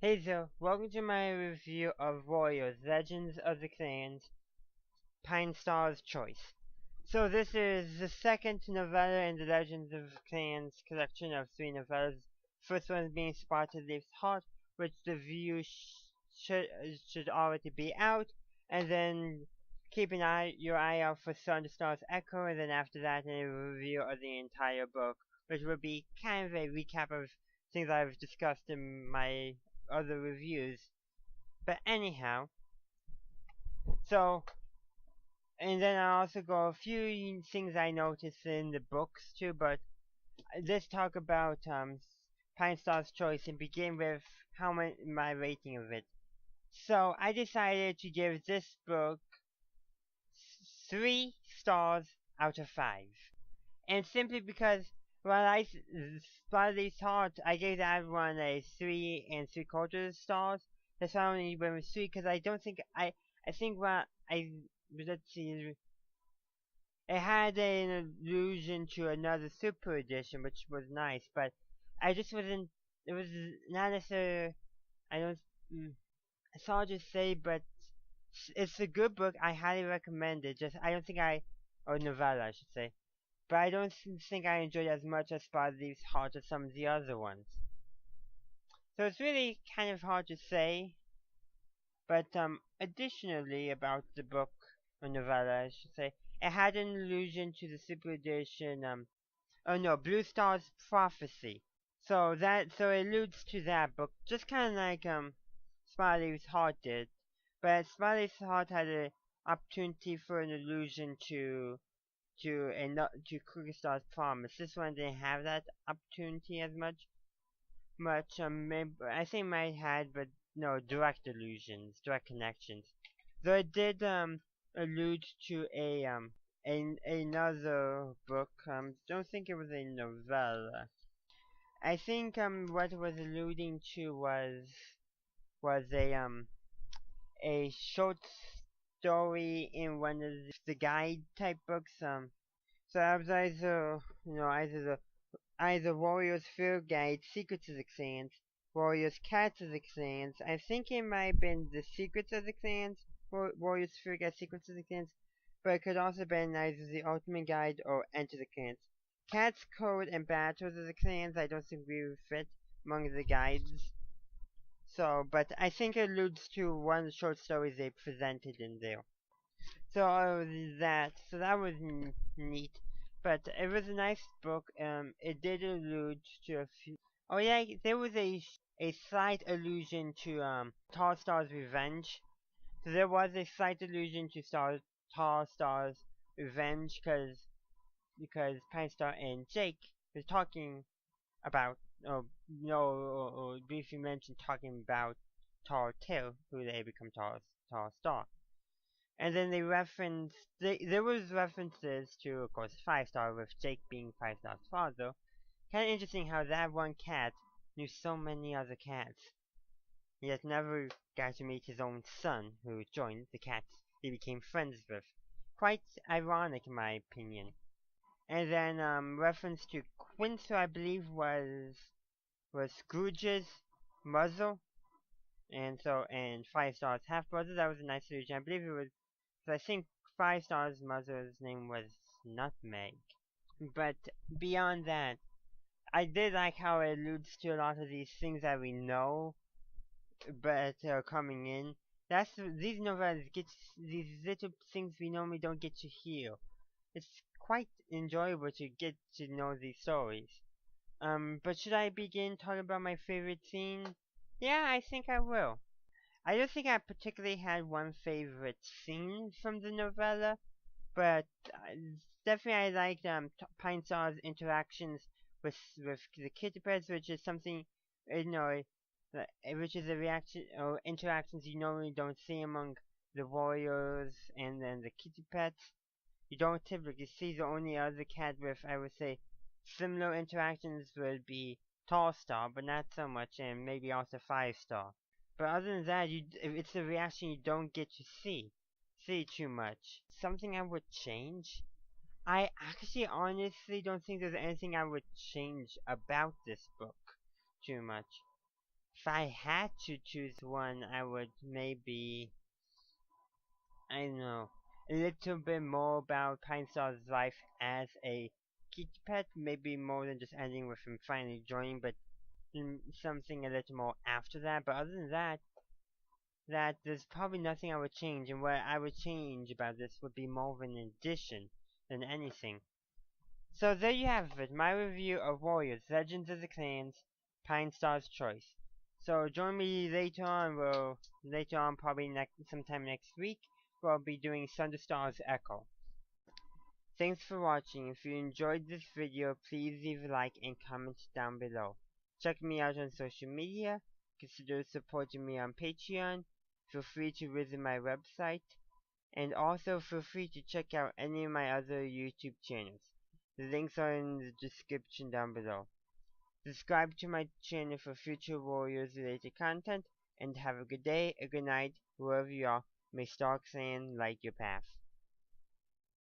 Hey there, welcome to my review of Warriors, Legends of the Clans, Pinestar's Choice. So this is the second novella in the Legends of the Clans collection of 3 novellas. First one being Sparta Leaves Heart, which the review should already be out, and then keep your eye out for Thunderstar's Echo, and then after that a review of the entire book, which will be kind of a recap of things I've discussed in my other reviews. But anyhow, so and then I also go a few things I noticed in the books too. But let's talk about Pine Star's Choice and begin with my rating of it. So I decided to give this book 3 stars out of 5, and simply because while I slightly thought I gave that one a 3 3/4 stars. That's why I only went with 3 because I don't think I think what I let's see, it had an allusion to another super edition which was nice, but I just wasn't. It was not necessarily. I don't. It's hard to say, but it's a good book. I highly recommend it. Just I don't think or novella I should say. But I don't think I enjoyed it as much as Spot Leaves Heart as some of the other ones. So it's really kind of hard to say. But additionally about the book or novella, I should say, it had an allusion to the super edition. Oh no, Blue Star's Prophecy. So it alludes to that book, just kind of like Spot Leaves Heart did. But Spot Leaves Heart had an opportunity for an allusion to Cookie Star's Promise. This one didn't have that opportunity as much. Maybe, I think might had, but no direct allusions, direct connections. Though it did allude to another book. Don't think it was a novella. I think what it was alluding to was a short story in one of the guide type books. So I was either Warriors Field Guide, Secrets of the Clans, Warriors Cats of the Clans. I think it might have been the Secrets of the Clans, Warriors Field Guide, Secrets of the Clans, but it could also have been either the Ultimate Guide or Enter the Clans. Cats Code and Battles of the Clans, I don't think we would fit among the guides. So, but I think it alludes to one of the short stories they presented in there. So that was neat. But it was a nice book. It did allude to a few. Oh yeah, there was a slight allusion to Tall Star's Revenge. So there was a slight allusion to Tall Star's Revenge because Pine Star and Jake was talking about or briefly mentioned talking about Tall Tail, who they become Tall Star. And then there was references to, of course, 5 Star, with Jake being 5 Star's father. Kind of interesting how that one cat knew so many other cats, yet never got to meet his own son, who joined the cats he became friends with. Quite ironic, in my opinion. And then reference to Quince, who I believe was Scrooge's muzzle, and 5 Star's half brother. That was a nice allusion. I believe it was. So I think 5 Star's mother's name was Nutmeg. But beyond that, I did like how it alludes to a lot of these things that we know, but are coming in. These novellas get these little things we normally don't get to hear. It's quite enjoyable to get to know these stories. But should I begin talking about my favorite scene? Yeah, I think I will. I don't think I particularly had one favorite scene from the novella, but definitely I liked Pine Star's interactions with the kitty pets, which is something which is a reaction or interactions you normally don't see among the warriors and then the kitty pets. You don't typically see. The only other cat with, I would say, similar interactions would be Tall Star, but not so much, and maybe also 5 Star. But other than that, it's a reaction you don't get to see too much. Something I would change? I actually honestly don't think there's anything I would change about this book too much. If I had to choose one, I would maybe, I don't know, a little bit more about Pinestar's life as a kitty pet, maybe more than just ending with him finally joining, but something a little more after that. But other than that there's probably nothing I would change, and what I would change about this would be more of an addition than anything. So there you have it, my review of Warriors, Legends of the Clans, Pinestar's Choice. So join me later on probably sometime next week, where I'll be doing Thunderstar's Echo. Thanks for watching. If you enjoyed this video, please leave a like and comment down below. Check me out on social media. Consider supporting me on Patreon. Feel free to visit my website. And also feel free to check out any of my other YouTube channels. The links are in the description down below. Subscribe to my channel for future Warriors related content. And have a good day, a good night, wherever you are. May Star Clan light your path.